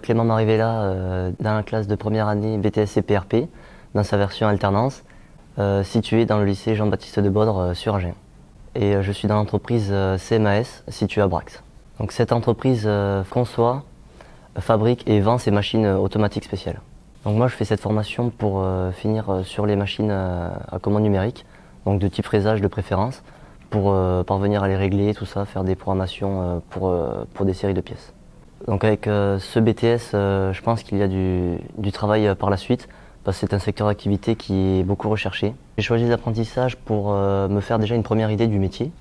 Clément Marivella, dans la classe de première année BTS et PRP, dans sa version alternance, située dans le lycée Jean-Baptiste de Bodre sur Agen. Et je suis dans l'entreprise CMAS, située à Brax. Donc cette entreprise conçoit, fabrique et vend ses machines automatiques spéciales. Donc moi je fais cette formation pour finir sur les machines à commande numérique, donc de type fraisage de préférence, pour parvenir à les régler, tout ça, faire des programmations pour des séries de pièces. Donc avec ce BTS, je pense qu'il y a du travail par la suite, parce que c'est un secteur d'activité qui est beaucoup recherché. J'ai choisi l'apprentissage pour me faire déjà une première idée du métier.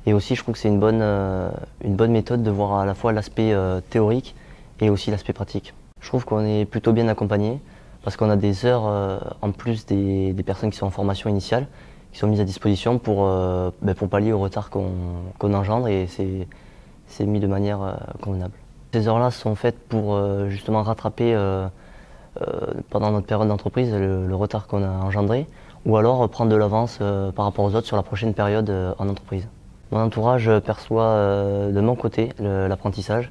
Et aussi, je trouve que c'est une bonne méthode de voir à la fois l'aspect théorique et aussi l'aspect pratique. Je trouve qu'on est plutôt bien accompagné, parce qu'on a des heures en plus des personnes qui sont en formation initiale, qui sont mises à disposition pour pallier au retard qu'on engendre, et c'est mis de manière convenable. Ces heures-là sont faites pour justement rattraper pendant notre période d'entreprise le retard qu'on a engendré, ou alors prendre de l'avance par rapport aux autres sur la prochaine période en entreprise. Mon entourage perçoit de mon côté l'apprentissage,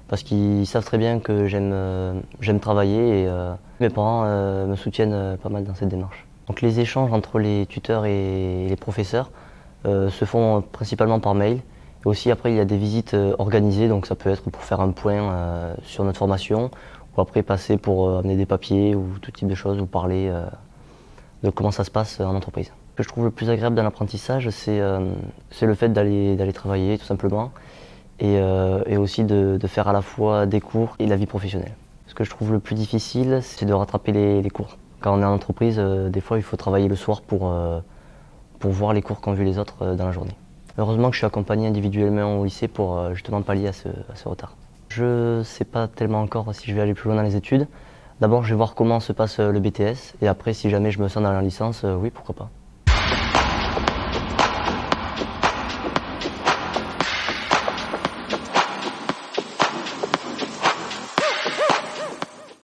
parce qu'ils savent très bien que j'aime travailler, et mes parents me soutiennent pas mal dans cette démarche. Donc les échanges entre les tuteurs et les professeurs se font principalement par mail. Et aussi après il y a des visites organisées, donc ça peut être pour faire un point sur notre formation, ou après passer pour amener des papiers ou tout type de choses, ou parler de comment ça se passe en entreprise. Ce que je trouve le plus agréable dans l'apprentissage, c'est le fait d'aller travailler tout simplement, et aussi de faire à la fois des cours et la vie professionnelle. Ce que je trouve le plus difficile, c'est de rattraper les cours. Quand on est en entreprise, des fois il faut travailler le soir pour voir les cours qu'ont vu les autres dans la journée. Heureusement que je suis accompagné individuellement au lycée pour justement pallier à ce retard. Je ne sais pas tellement encore si je vais aller plus loin dans les études. D'abord, je vais voir comment se passe le BTS, et après, si jamais je me sens dans la licence, oui, pourquoi pas.